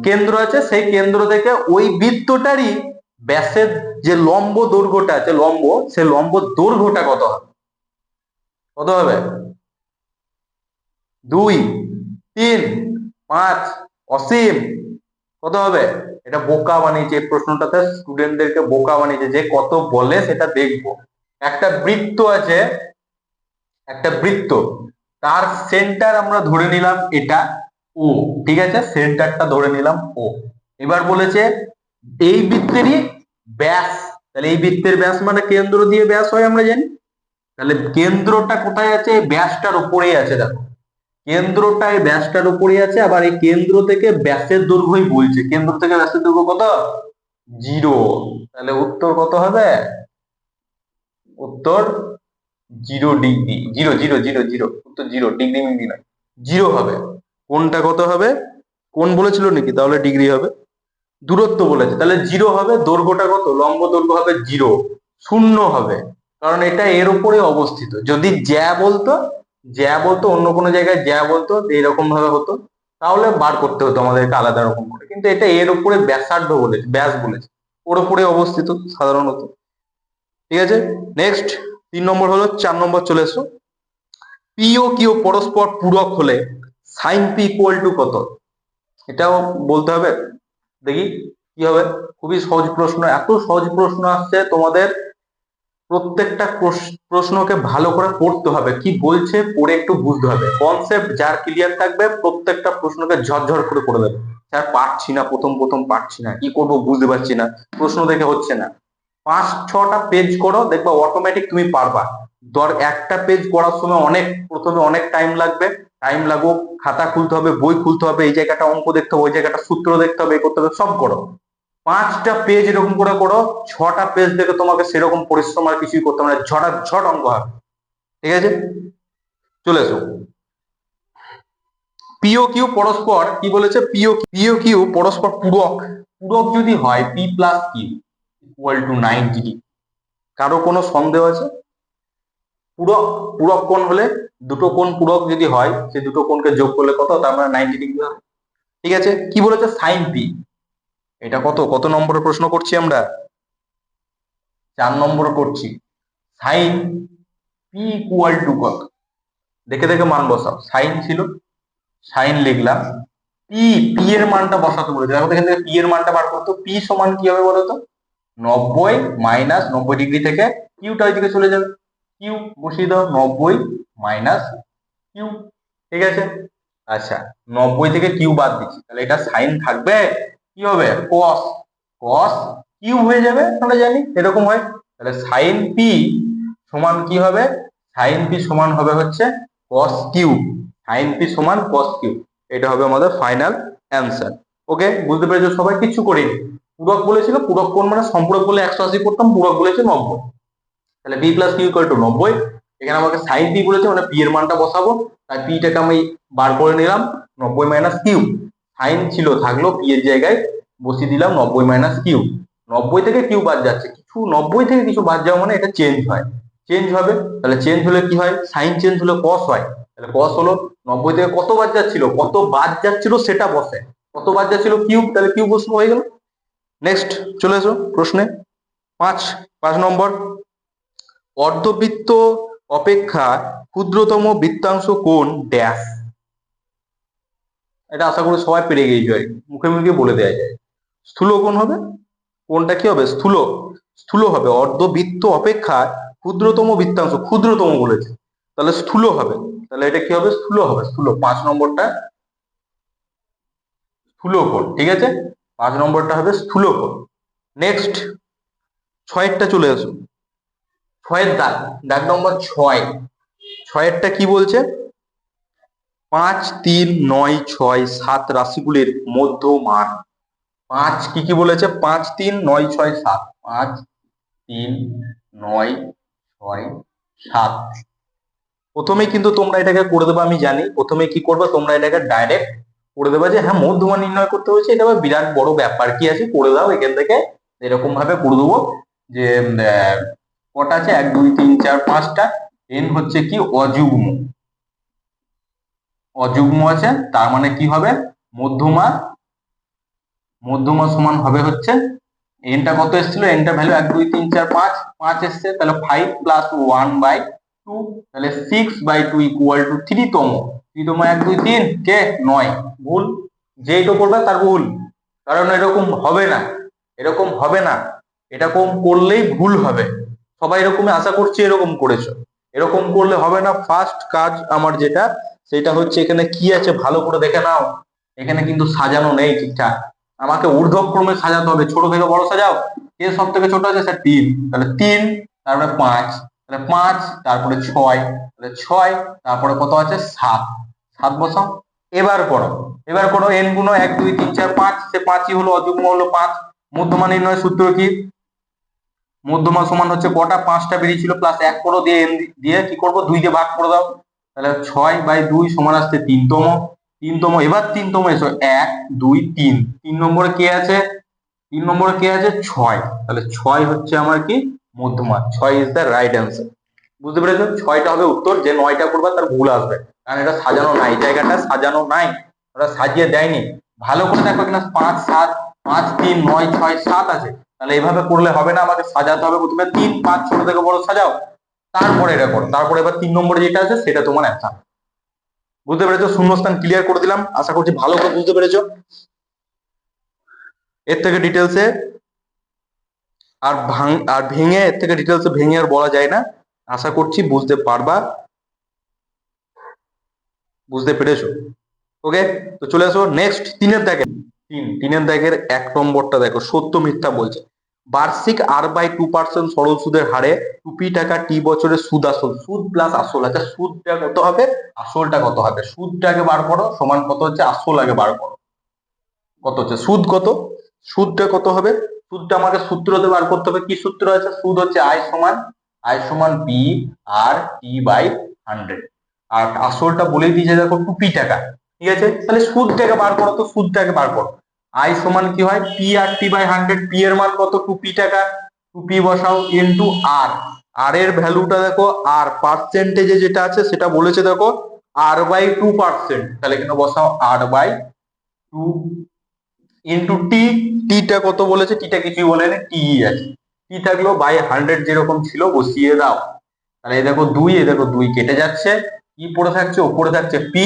কেন্দ্র আছে, সেই কেন্দ্র থেকে ওই বৃত্তটারই ব্যাসের যে লম্ব দৈর্ঘ্যটা আছে, লম্ব, সে লম্ব দৈর্ঘ্যটা কত হবে? কত হবে? 2, 3, 5, অসীম? কত হবে? এটা বোকা বানিয়েছে, এই প্রশ্নটাতে স্টুডেন্টদেরকে বোকা বানিয়েছে, যে কত বলে সেটা দেখবো। একটা বৃত্ত আছে, একটা বৃত্ত, তার সেন্টার আমরা ধরে নিলাম এটা ও। ঠিক আছে, সেন্টারটা ধরে নিলাম ও। এবার বলেছে এই বৃত্তেরই ব্যাস। তাহলে এই বৃত্তের ব্যাস মানে কেন্দ্র দিয়ে ব্যাস হয়, আমরা জানি। তাহলে কেন্দ্রটা কোথায় আছে? ব্যাসটার উপরেই আছে। দেখো, কেন্দ্রটা এই ব্যাসটার উপরেই আছে। আবার এই কেন্দ্র থেকে ব্যাসের দৈর্ঘ্যই বলছে। কেন্দ্র থেকে ব্যাসের দৈর্ঘ্য কত? 0। তাহলে উত্তর কত হবে? উত্তর 0 ডিগ্রি। 0, 0, 0, 0, উত্তর 0 ডিগ্রি, মিগ্রি নয়, 0 হবে। কোনটা কত হবে? কোন বলেছিল নাকি? তাহলে ডিগ্রি হবে। দূরত্ব বলেছে, তাহলে 0 হবে। দৈর্ঘ্যটা কত? লম্ব দৈর্ঘ্য হবে 0, 0 হবে। কারণ এটা এর উপরে অবস্থিত। যদি জ্যা বলতো, জ্যা বলতো, অন্য কোনো জায়গায় জ্যা বলতো, এইরকম ভাবে হতো, তাহলে বার করতে হতো আমাদেরকে আলাদা রকম করে। কিন্তু এটা এর উপরে ব্যাসার্ধ বলেছে, ব্যাস বলেছে, ওর উপরে অবস্থিত সাধারণত। ঠিক আছে, নেক্সট 3 নম্বর হলো। 4 নম্বর চলে এসো। পি ও কিউ পরস্পর পূরক হলে সাইন পি ইকুয়াল টু কত? এটাও বলতে হবে। দেখি কি হবে। খুবই সহজ প্রশ্ন, এত সহজ প্রশ্ন আসছে তোমাদের। প্রত্যেকটা প্রশ্নকে ভালো করে পড়তে হবে, কি বলছে পড়ে একটু বুঝতে হবে। কনসেপ্ট যার ক্লিয়ার থাকবে প্রত্যেকটা প্রশ্নকে ঝরঝর করে করে দেবে। স্যার পারছি না, প্রথম প্রথম পারছি না, কি করব বুঝতে পারছি না, প্রশ্ন দেখে হচ্ছে না। 5-6টা পেজ করো, দেখবা অটোমেটিক তুমি পারবা। একটা পেজ করার সময় প্রথমে অনেক টাইম লাগবে। টাইম লাগুক, খাতা খুলতে হবে, বই খুলতে হবে, এই জায়গাটা অঙ্ক দেখতে হবে, ওই জায়গাটা সূত্র দেখতে হবে, করতে হবে, সব করো। 5টা পেজ এরকম করে করো। 6টা পেজ দেখে তোমাকে সেরকম পরিশ্রম আর কিছুই করতে হবে না, ঝট অঙ্ক হবে। ঠিক আছে, চলে এসো। পিও কিউ পরস্পর কি বলেছে, পিও কিউ পরস্পর পূরক, পূরক যদি হয় P plus Q equal to 90 degree. কারো কোনো সন্দেহ আছে? পূরক, পূরক কোণ হলে দুটো কোণ পূরক যদি হয় সে দুটো কোণকে যোগ করলে কত, তার মানে 90 ডিগ্রি হবে। ঠিক আছে, কি বলেছে সাইন পি, এটা কত নম্বরের প্রশ্ন করছি আমরা, 4 নম্বর করছি। সাইন পি ইকুয়াল টু কত, দেখে দেখে মান বসাও। সাইন ছিল, সাইন লিখলাম, পি, পি এর মানটা বসাতে বলেছে, দেখো এখান থেকে পি এর মানটা বার করতো। পি সমান কি হবে বলতো, 90 মাইনাস 90 ডিগ্রি থেকে কিউটা ওইদিকে চলে যাবে, কিউ বসিয়ে দাও, 90 মাইনাস কিউ। ঠিক আছে, আচ্ছা 90 থেকে কিউ বাদ দিচ্ছি, তাহলে এটা সাইন থাকবে, কি হবে কস, কস কিউ হয়ে যাবে, আমরা জানি এরকম হয়। তাহলে সাইন পি সমান কি হবে, সাইন পি সমান হবে হচ্ছে কস কিউ, সাইন পি সমান কস কিউ, এটা হবে আমাদের ফাইনাল অ্যান্সার। ওকে, বুঝতে পেরেছো সবাই, কিছু করিনি। পূরক বলেছিল, পূরক কোণ মানে সম্পূরক বলে 180 করতাম, পূরক বলেছে 90, তাহলে B plus Q equal to 90। এখানে আমাকে সাইন পি বলেছে মানে পি এর মানটা বসাবো, তাই পিটাকে আমি বার করে নিলাম, 90 মাইনাস কিউ, সাইন ছিল থাকলো, পি এর জায়গায় বসিয়ে দিলাম 90 মাইনাস কিউ। 90 থেকে কিউ বাদ যাচ্ছে, কিছু 90 থেকে কিছু বাদ যাওয়া মানে এটা চেঞ্জ হয়, চেঞ্জ হবে। তাহলে চেঞ্জ হলে কি হয়, সাইন চেঞ্জ হলে কস হয়, তাহলে কস হলো 90 থেকে কত বাদ যাচ্ছিল, কত বাদ যাচ্ছিল সেটা বসে, কত বাদ যাচ্ছিল কিউব, তাহলে কিউব বসে হয়ে গেল। নেক্সট চলে এসো প্রশ্নে, 5 নম্বর, অর্ধবৃত্ত অপেক্ষা ক্ষুদ্রতম বৃত্তাংশ কোণ ড্যাশ। এটা আশা করি সবাই পেরে গিয়েছো, আর মুখে মুখে বলে দেওয়া যায়। স্থূল কোণ হবে, কোণটা কি হবে স্থূল, স্থূল হবে, অর্ধবৃত্ত অপেক্ষা ক্ষুদ্রতম বৃত্তাংশ, ক্ষুদ্রতম বলেছে তাহলে স্থূল হবে, তাহলে এটা কি হবে স্থূল হবে, স্থূল 5 নম্বরটা স্থূল কোণ। ঠিক আছে, 5 নম্বরটা হবে স্থূল কোণ। নেক্সট 6এরটা চলে আসো, 6এর দাগ, দাগ নম্বর 6, 6এরটা কি বলছে, 5, 3, 9, 6, 7 রাশিগুলির মধ্যমান। 5 কি বলেছে, 5, 3, 9, 6, 7, 5, 3, 9, 6, 7। প্রথমে কিন্তু তোমরা এটাকে করে দেবে, আমি জানি প্রথমে কি করবে তোমরা এটাকে ডাইরেক্ট করে দেবে যে হ্যাঁ মধ্যমান নির্ণয় করতে হয়েছে, এটা বিরাট বড় ব্যাপার কি আছে, করে দাও এখান থেকে, এরকম ভাবে করে দেবো যে কটা আছে 1 2 3 4 5টা, এন হচ্ছে কি অযুগ্ম, অযুগ্ম আছে, তার মানে কি হবে মধ্যমা, মধ্যমা সমান হবে হচ্ছে, এনটা কত এসেছিল, এনটা ভ্যালু 1 2 3 4 5, 5 এসছে, তাহলে 5 প্লাস 1/2, তাহলে 6/2 ইকুয়াল টু 3 তম, 3 তম 1 2 3 কে 9, ভুল, যেইটা করবে তার ভুল, কারণ এরকম হবে না, এরকম হবে না, এরকম করলেই ভুল হবে, সবাই এরকমই আশা করছি এরকম করেছো, এরকম করলে হবে না। ফার্স্ট কাজ আমার যেটা, সেটা হচ্ছে এখানে কি আছে ভালো করে দেখে নাও, এখানে কিন্তু সাজানো নেই ঠিকঠাক, আমাকে ঊর্ধ্বক্রমে সাজাতে হবে, ছোট থেকে বড় সাজাও, কে সব থেকে ছোট আছে স্যার 3, তাহলে 3, তারপরে 5, তাহলে 5, তারপরে 6, তাহলে 6, তারপরে কত আছে 7, 7 বসাও, এবার করো, এবার করো n গুণ 1 2 3 4 5, সে 5ই হলো, অযুগ্ম হলো 5। মধ্যমা নির্ণয় সূত্র কি, মধ্যমা সমান হচ্ছে কটা, 5টা বেরিয়েছিল প্লাস 1 করো, দিয়ে n দিয়ে কি করবো 2 দিয়ে ভাগ করে দাও, তাহলে 6/2 সমান আসছে 3 তম, 3 তম, এবার 3 তম এসো 1 2 3, 3 নম্বরে কে আছে, 3 নম্বরে কে আছে 6, তাহলে 6 হচ্ছে আমার কি মধ্যমা, 6 ইজ দ্য রাইট অ্যান্সার। বুঝতে পেরেছো, 6টা হবে উত্তর, যে 9টা করবে তার ভুল আসবে, কারণ এটা সাজানো নাই, জায়গাটা সাজানো নাই, ওরা সাজিয়ে দেয়নি, ভালো করে দেখো এখানে 5 7 5 3 9 6 7 আছে, তাহলে এইভাবে করলে হবে না, আমাকে সাজাতে হবে, প্রথমে 3 5 ছোট থেকে বড় সাজাও, তারপরে এটা করো, তারপরে এবার 3 নম্বরে যেটা আছে সেটা তোমার অ্যান্সার। বুঝতে পেরেছো, শূন্যস্থান ক্লিয়ার করে দিলাম, আশা করছি ভালো করে বুঝতে পেরেছো, এর থেকে ডিটেলসে আর ভেঙে, এর থেকে ডিটেলসে ভেঙে আর বলা যায় না, আশা করছি বুঝতে পারবা, বুঝতে পেরেছো। ওকে, তো চলে আসো নেক্সট 3-এর দাগে, 3-এর দাগের 1 নম্বরটা দেখো, সত্য মিথ্যা বলছে, বার্ষিক r/2% সরল সুদের হারে 2p টাকা টি বছরের সুদ আসল, সুদ প্লাস আসল, আচ্ছা সুদটা কত হবে আসলটা কত হবে, সুদটাকে বার করো, সমান কত হচ্ছে আসল আগে বার করো, কত হচ্ছে সুদ কত, সুদটা কত হবে, সুদটা আমাকে সূত্রতে বার করতে হবে, কি সূত্র আছে, সুদ হচ্ছে I সমান p আর t/100, আর আসলটা বলেই দিয়েছে দেখো 2p টাকা, ঠিক আছে, তাহলে সুদটাকে বার করো, তো সুদটাকে বার করো। আই সমান কি হয়, P R T by 100। P এর মান কত, 2p টাকা, 2p বসাও ইনটু আর। আর এর ভ্যালুটা দেখো, আর পার্সেন্টেজে যেটা আছে সেটা বলেছে দেখো r/2%, তাহলে এখানে বসাও r/2 ইনটু টি। টিটা কত বলেছে, টিটা কিছুই বলেনি, টি আছে। টি থাকলো বাই 100 যেরকম ছিল বসিয়ে দাও। তাহলে এই দেখো 2, এই দেখো 2 কেটে যাচ্ছে, কি পড়ে থাকছে, উপরে থাকছে পি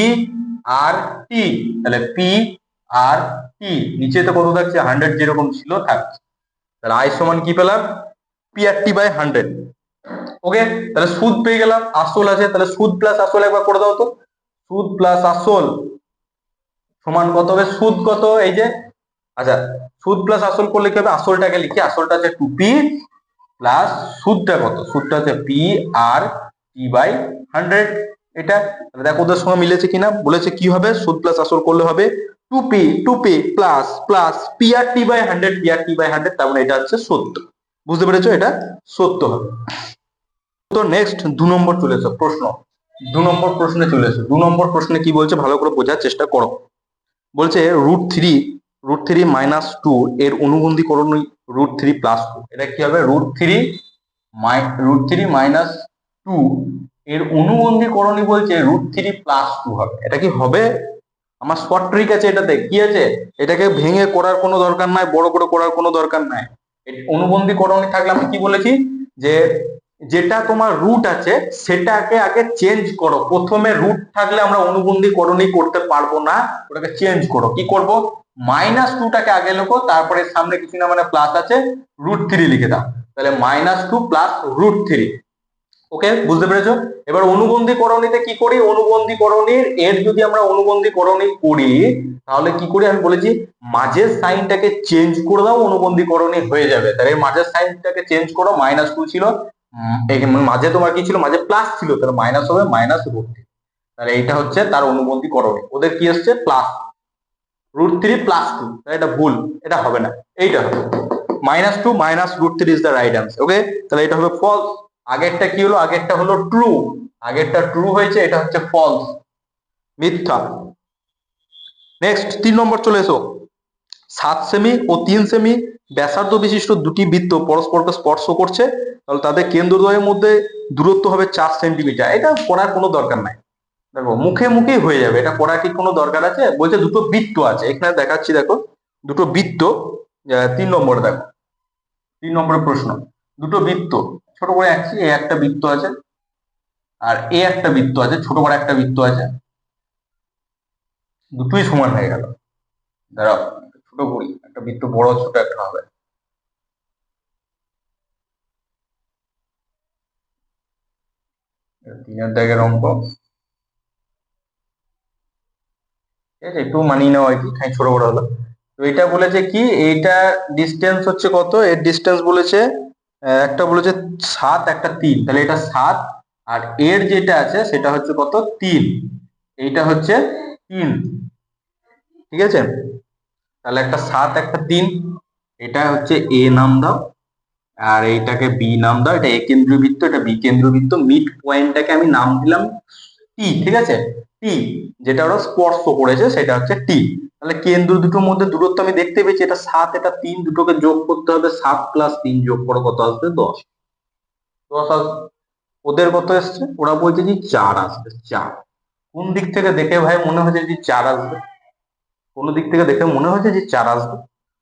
আর টি। তাহলে পি আর টি, নিচে তো কত থাকছে, 100 যেরকম ছিল থাকছে। তাহলে আই সমান কি পেলাম, পি আর টি বাই 100। ওকে, তাহলে সুদ পেয়ে গেলাম, আসল আছে, তাহলে সুদ প্লাস আসল একবার করে দাও তো। সুদ প্লাস আসল সমান কত হবে, সুদ কত, এই যে, আচ্ছা, সুদ প্লাস আসল করলে কি হবে, আসলটাকে লিখি, আসলটা হচ্ছে 2p প্লাস সুদটা কত, সুদটা হচ্ছে পি আর টি বাই 100। এটা দেখো ওদের সঙ্গে মিলেছে কিনা, বলেছে কি হবে, সুদ প্লাস আসল করলে হবে 2p plus plus P R T by 100, P R T by 100, তার মানে এটা হচ্ছে সত্য। বুঝতে পেরেছো, এটা সত্য হবে। তো নেক্সট 2 নম্বর চলে এসো প্রশ্ন, 2 নম্বর প্রশ্নে চলে এসো। 2 নম্বর প্রশ্নে কি বলছে ভালো করে বোঝার চেষ্টা করো। বলছে √3 মাইনাস 2 এর অনুবন্ধীকরণ √3 প্লাস 2। এটা কি হবে, √3 মাইনাস 2 এর অনুবন্ধীকরণই বলছে √3 প্লাস 2 হবে। এটা কি হবে, আমার শর্ট ট্রিক আছে এটাতে, কি আছে, এটাকে ভেঙে করার কোনো দরকার নাই, বড় করে করার কোনো দরকার নাই। অনুবন্ধীকরণে থাকলে আমি কি বলেছি, যে যেটা তোমার রুট আছে সেটাকে আগে চেঞ্জ করো। প্রথমে রুট থাকলে আমরা অনুবন্ধীকরণই করতে পারবো না, ওটাকে চেঞ্জ করো। কি করব, -2টাকে আগে লেখো, তারপরে সামনে কিছু না মানে প্লাস আছে, √3 লিখে দাও। তাহলে -2 প্লাস √3। ওকে, বুঝতে পেরেছো। এবার অনুবন্ধীকরণীতে কি করি, অনুবন্ধীকরণীর এর যদি আমরা অনুবন্ধীকরণী করি তাহলে কি করি, আমি বলেছি মাঝের সাইনটাকে চেঞ্জ করে দাও, অনুবন্ধীকরণী হয়ে যাবে। তাহলে মাঝের সাইনটাকে চেঞ্জ করো, -2 ছিল, মাঝে তোমার কি ছিল, মাঝে প্লাস ছিল, তাহলে মাইনাস হবে -√3। তাহলে এইটা হচ্ছে তার অনুবন্ধীকরণী, ওদের কি আসছে প্লাস, √3 প্লাস 2, তাহলে এটা ভুল, এটা হবে না, এইটা হবে -2 minus √3 is the right answer. Okay, তাহলে এটা হবে ফলস। আগেরটা কি হলো, আগেরটা হলো ট্রু, আগেরটা ট্রু হয়েছে, এটা হচ্ছে ফলস, মিথ্যা। নেক্সট 3 নম্বর চলে এসো। 7 সেমি ও 3 সেমি ব্যাসার্ধ বিশিষ্ট দুটি বৃত্ত পরস্পরকে স্পর্শ করছে, তাহলে তাদের কেন্দ্রদ্বয়ের মধ্যে দূরত্ব হবে 4 সেন্টিমিটার। এটা করার কোনো দরকার নাই, দেখো মুখে মুখেই হয়ে যাবে, এটা করার কি কোনো দরকার আছে। বলছে দুটো বৃত্ত আছে, এখানে দেখাচ্ছি দেখো, দুটো বৃত্ত। 3 নম্বরে দেখো, 3 নম্বরের প্রশ্ন, দুটো বৃত্ত, ছোট করে আঁকছি, এ একটা বৃত্ত আছে আর এ একটা বৃত্ত আছে, ছোট করে একটা বৃত্ত আছে, দুটোই সমান হয়ে গেল। দাঁড়াও ছোট করি, একটা বৃত্ত বড় ছোট একটা হবে। তিনের দাগের অঙ্ক, ঠিক আছে, একটু মানিয়ে নেওয়া আর কি, খাই ছোট বড় হলো। তো এটা বলেছে কি, এইটা ডিস্টেন্স হচ্ছে কত, এর ডিস্টেন্স বলেছে একটা বলেছে 7, একটা 3, তাহলে এটা 7, আর এর যেটা আছে সেটা হচ্ছে কত, 3, এইটা হচ্ছে 3, ঠিক আছে। তাহলে একটা 7 একটা 3, এটা হচ্ছে এ নাম দাও, আর এইটাকে বি নাম দাও। এটা এ কেন্দ্রীয় বৃত্ত, এটা বি কেন্দ্রীয় বৃত্ত, মিড পয়েন্টটাকে আমি নাম দিলাম টি, ঠিক আছে, টি, যেটা ওরা স্পর্শ করেছে সেটা হচ্ছে টি। তাহলে কেন্দ্র দুটোর মধ্যে দূরত্ব আমি দেখতে পেয়েছি, এটা 7 এটা 3, দুটোকে যোগ করতে হবে, 7 প্লাস 3 যোগ করো কত আসবে, 10, 10 আসবে। ওদের কত এসছে, ওরা বলছে যে 4 আসবে, 4। কোন দিক থেকে দেখে ভাই মনে হচ্ছে যে 4 আসবে, কোন দিক থেকে দেখে মনে হচ্ছে যে 4 আসবে,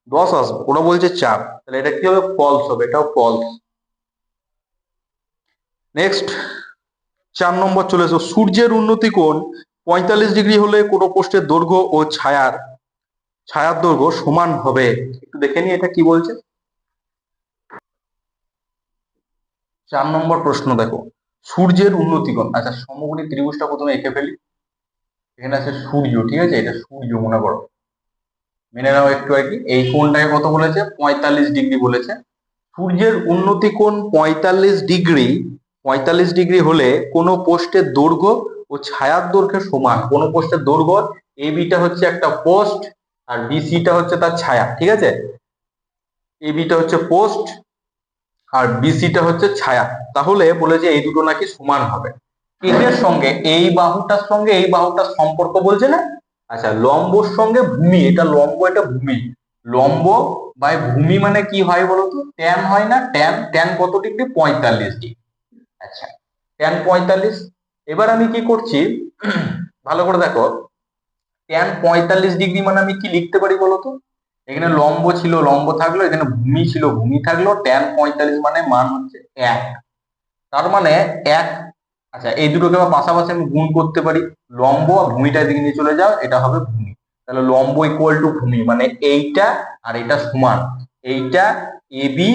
10 আসবে, ওরা বলছে 4, তাহলে এটা কি হবে, ফলস হবে, এটাও ফলস। নেক্সট 4 নম্বর চলে এসো। সূর্যের উন্নতি কোণ 45 ডিগ্রি হলে কোনো পোস্টের দৈর্ঘ্য ও ছায়ার দৈর্ঘ্য সমান হবে। একটু দেখে নি এটা কি বলছে। 4 নম্বর প্রশ্ন দেখো, সূর্যের উন্নতি কোণ, আচ্ছা সমকোণী ত্রিভুজটা প্রথমে এঁকে ফেলি। এখানে আছে সূর্য, ঠিক আছে, এটা সূর্য মনে করো, মেনে নাও একটু আর কি। এই কোণটাকে কত বলেছে, 45 ডিগ্রি বলেছে। সূর্যের উন্নতি কোণ 45 ডিগ্রি, 45 ডিগ্রি হলে কোনো পোস্টের দৈর্ঘ্য ও ছায়ার দৈর্ঘ্যের সমান। কোনো পোস্টের দৈর্ঘ্য, এ বিটা হচ্ছে একটা পোস্ট আর বিসিটা হচ্ছে তার ছায়া, ঠিক আছে, এ বিটা হচ্ছে পোস্ট আর বিসিটা হচ্ছে ছায়া। তাহলে বলেছে এই দুটো নাকি সমান হবে। এদের সঙ্গে এই বাহুটার সঙ্গে এই বাহুটার সম্পর্ক বলছে না, আচ্ছা, লম্বর সঙ্গে ভূমি, এটা লম্ব এটা ভূমি, লম্ব বাই ভূমি মানে কি হয় বলতো, ট্যান হয় না, ট্যান ট্যান কত ডিগ্রি, 45 ডিগ্রি। আচ্ছা, ট্যান 45। এবার আমি কি করছি, ভালো করে দেখো, ট্যান 45 ডিগ্রি মানে আমি কি লিখতে পারি বলতো, এখানে লম্ব ছিল, লম্ব থাকলো, এখানে ভূমি ছিল, ভূমি থাকলো, ট্যান 45 মানে মান হচ্ছে 1। তার মানে 1। আচ্ছা, এই দুটোকে আবার পাশাপাশি আমি গুণ করতে পারি, লম্ব আর ভূমিটা দিকে নিয়ে চলে যাও, এটা হবে ভূমি। তাহলে লম্ব ইকুয়াল টু ভূমি মানে এইটা আর এটা সমান, এইটা এবি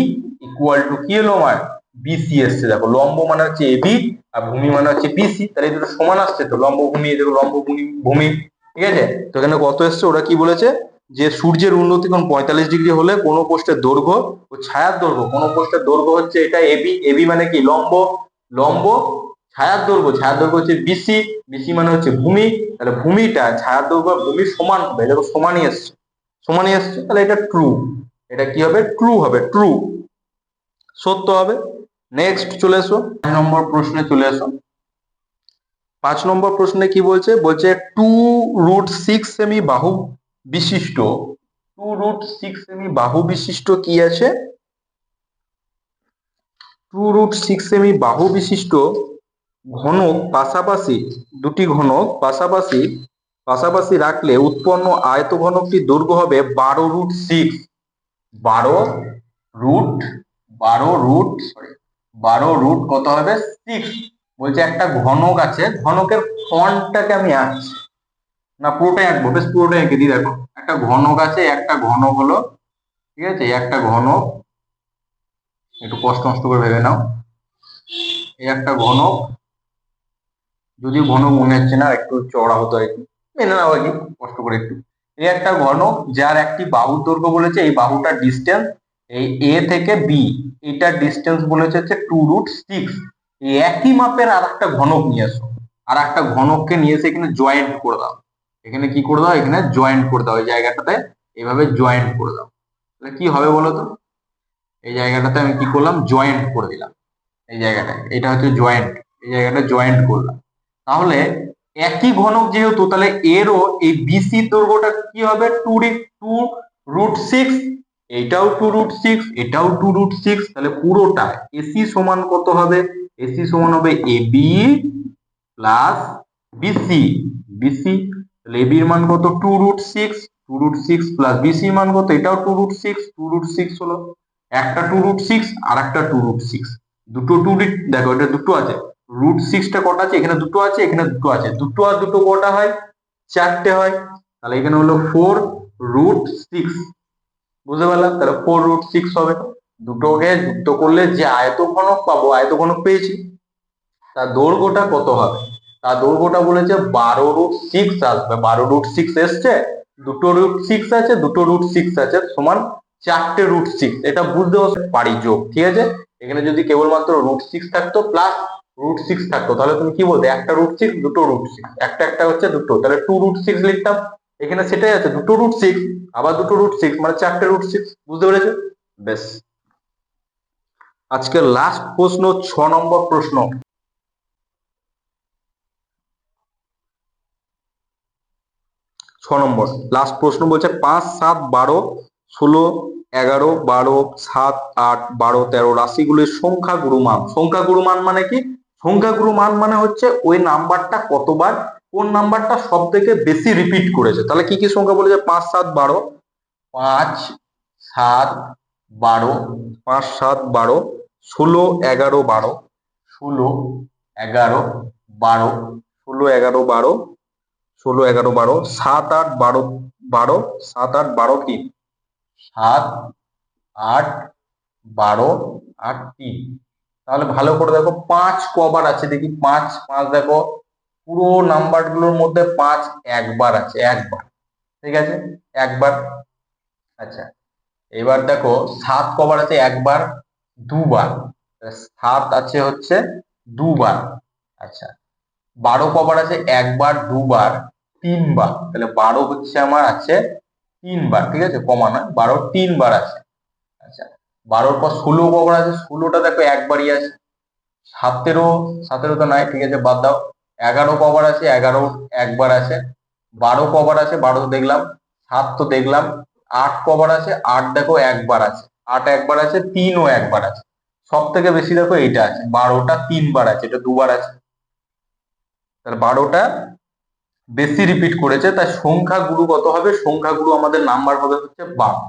ইকুয়াল টু কি হলো আমার, বিসি এসছে। দেখো লম্ব মানে হচ্ছে এবি আর ভূমি মানে হচ্ছে বিসি, তাহলে এই দুটো সমান আসছে তো, লম্ব ভূমি, দেখো লম্ব ভূমি ভূমি, ঠিক আছে। তো এখানে কত এসছে, ওরা কি বলেছে যে সূর্যের উন্নতি কোণ 45 ডিগ্রি হলে কোন পোস্টের দৈর্ঘ্য ও ছায়ার দৈর্ঘ্য, কোন পোস্টের দৈর্ঘ্য হচ্ছে এটা এবি, এবি মানে কি লম্ব, লম্ব, ছায়ার দৈর্ঘ্য, ছায়ার দৈর্ঘ্য হচ্ছে বিসি, বিসি মানে হচ্ছে ভূমি, তাহলে ভূমিটা ছায়ার দৈর্ঘ্য ভূমির সমান হবে, দেখো সমানই এসছে, সমানই এসছে, তাহলে এটা ট্রু, এটা কি হবে, ট্রু হবে, ট্রু, সত্য হবে। নেক্সট চলে এসো 5 নম্বর প্রশ্নে চলে এসো। 5 নম্বর প্রশ্নে কি বলছে, বলছে 2√6 সেমি বাহু বিশিষ্ট, 2√6 সেমি বাহু বিশিষ্ট কি আছে, 2√6 সেমি বাহু বিশিষ্ট ঘনক পাশাপাশি, দুটি ঘনক পাশাপাশি পাশাপাশি রাখলে উৎপন্ন আয়তঘনকটির দৈর্ঘ্য হবে 12√6, 12 রুট 12 রুট কত হবে 6। বলছে একটা ঘনক আছে, ঘনকের ফন্টটাকে আমি আঁকছি না, পুরোটাই আঁকবো, বেশ পুরোটাই এঁকে দিই। দেখো একটা ঘনক আছে, একটা ঘনক হলো, ঠিক আছে, একটা ঘনক, একটু কষ্ট মষ্ট করে ভেবে নাও, এই একটা ঘনক, যদিও ঘনক মনে হচ্ছে না, একটু চওড়া হতো আর কি, মেনে নাও আর কি, কষ্ট করে একটু। এই একটা ঘনক যার একটি বাহুর দৈর্ঘ্য বলেছে, এই বাহুটার ডিস্টেন্স এই এ থেকে বি, এটার ডিস্টেন্স বলেছে হচ্ছে 2√6। এই একই মাপের আর একটা ঘনক নিয়ে এসো, আর একটা ঘনককে নিয়ে এসে এখানে জয়েন্ট করে দাও, এখানে কি করে দাও, এখানে জয়েন্ট করে দাও, এই জায়গাটাতে এইভাবে জয়েন্ট করে দাও, তাহলে কি হবে বলো তো, এই জায়গাটাতে আমি কি করলাম, জয়েন্ট করে দিলাম, এই জায়গাটায় এটা হচ্ছে জয়েন্ট, এই জায়গাটা জয়েন্ট করলাম। তাহলে একই ঘনক যেহেতু, তাহলে এরও এই বিসি দৈর্ঘ্যটা কি হবে, 2√6, এটাও 2√6, এটাও 2√6, তাহলে পুরোটা এসি সমান কত হবে, এসি সমান হবে এবি প্লাস বিসি, বিসি, তাহলে এবি এর মান কত 2√6, 2√6 প্লাস বিসি মান কত, এটাও 2√6, 2√6 হলো, একটা 2√6 আর একটা 2√6, দুটো টু, দেখো এটা দুটো আছে, √6টা কটা আছে, এখানে দুটো আছে, এখানে দুটো আছে, দুটো আর দুটো কটা হয়, চারটে হয়, তাহলে এখানে হলো 4√6, বুঝতে পারলাম, তাহলে 4√6 হবে। দুটোকে যুক্ত করলে যে আয়তঘনক পাবো, আয়তঘনক পেয়েছি, তার দৈর্ঘ্যটা কত হবে, তার দৈর্ঘ্যটা বলেছে 12√6 আসবে, 12√6 এসছে, দুটো √6 আছে, দুটো √6 আছে, সমান চারটে √6, এটা বুঝতে পারি যোগ, ঠিক আছে। এখানে যদি কেবলমাত্র √6 থাকতো প্লাস √6 থাকতো, তাহলে তুমি কি বলতে, একটা √6 দুটো √6, একটা একটা হচ্ছে দুটো, তাহলে 2√6 লিখতাম, এখানে সেটাই আছে, দুটো √6 আবার দুটো √6 মানে চারটে √6, বুঝতে পেরেছো, বেশ। আজকে লাস্ট প্রশ্ন, 6 নম্বর প্রশ্ন, 6 নম্বর লাস্ট প্রশ্ন বলছে 5, 7, 12, 16, 11, 12, 7, 8, 12, 13 রাশিগুলির সংখ্যাগুরু মান, সংখ্যাগুরু মান মানে কি, সংখ্যাগুরু মান মানে হচ্ছে ওই নাম্বারটা কতবার, কোন নাম্বারটা সব থেকে বেশি রিপিট করেছে, তাহলে কি কি সংখ্যা বলেছে, 5, 7, 12, 5, 7, 12, 5, 7, 12, 16, 11, 12, 16, 11, 12, 16, 11, 12, 16, 11, 12, 7, 8, 12, 12, 7, 8, 12, 3, 7, 8, 12 আর 3, তাহলে ভালো করে দেখো 5 কবার আছে দেখি, 5, 5 দেখো পুরো নাম্বার গুলোর মধ্যে 5 একবার আছে, একবার, ঠিক আছে, একবার। আচ্ছা, এবার দেখো 7 কবার আছে, একবার, দুবার, 7 আছে হচ্ছে দুবার। আচ্ছা, 12 কবার আছে, একবার, দুবার, তিনবার, তাহলে 12 হচ্ছে আমার আছে তিনবার, ঠিক আছে, কমা নয়, 12 তিনবার আছে। আচ্ছা, 12-র পর 16 কবার আছে, 16টা দেখো একবারই আছে, 17, 17 তো নাই, ঠিক আছে বাদ দাও। 11 কবার আছে, 11 একবার আছে, 12 কবার আছে, 12 দেখলাম। 7 তো দেখলাম। 8 কবার আছে, 8 দেখো একবার আছে। 8 একবার আছে, 3 ও একবার আছে। সব থেকে বেশি দেখো এইটা আছে, 12টা 3 বার আছে, এটা 2 বার আছে। তাহলে 12টা বেশি রিপিট করেছে, তাই সংখ্যাগুরু কত হবে? সংখ্যাগুরু আমাদের নাম্বার হবে হচ্ছে 12।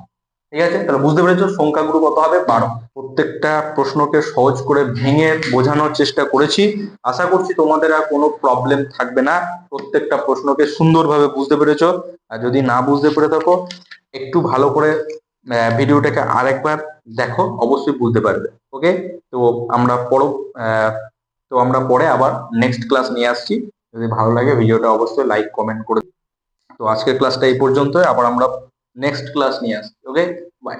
ঠিক আছে, তাহলে বুঝতে পেরেছো সংখ্যাগুরু কত হবে? 12। প্রত্যেকটা প্রশ্নকে সহজ করে ভেঙে বোঝানোর চেষ্টা করেছি। আশা করছি তোমাদের আর কোনো প্রবলেম থাকবে না। প্রত্যেকটা প্রশ্নকে সুন্দরভাবে বুঝতে পেরেছো। আর যদি না বুঝতে পেরে থাকো, একটু ভালো করে ভিডিওটাকে আরেকবার দেখো, অবশ্যই বুঝতে পারবে। ওকে, তো আমরা পরে আবার নেক্সট ক্লাস নিয়ে আসছি। যদি ভালো লাগে ভিডিওটা অবশ্যই লাইক কমেন্ট করে। তো আজকের ক্লাসটা এই পর্যন্ত, আবার আমরা নেক্সট ক্লাস নিয়ে আসছি। ওকে, বাই।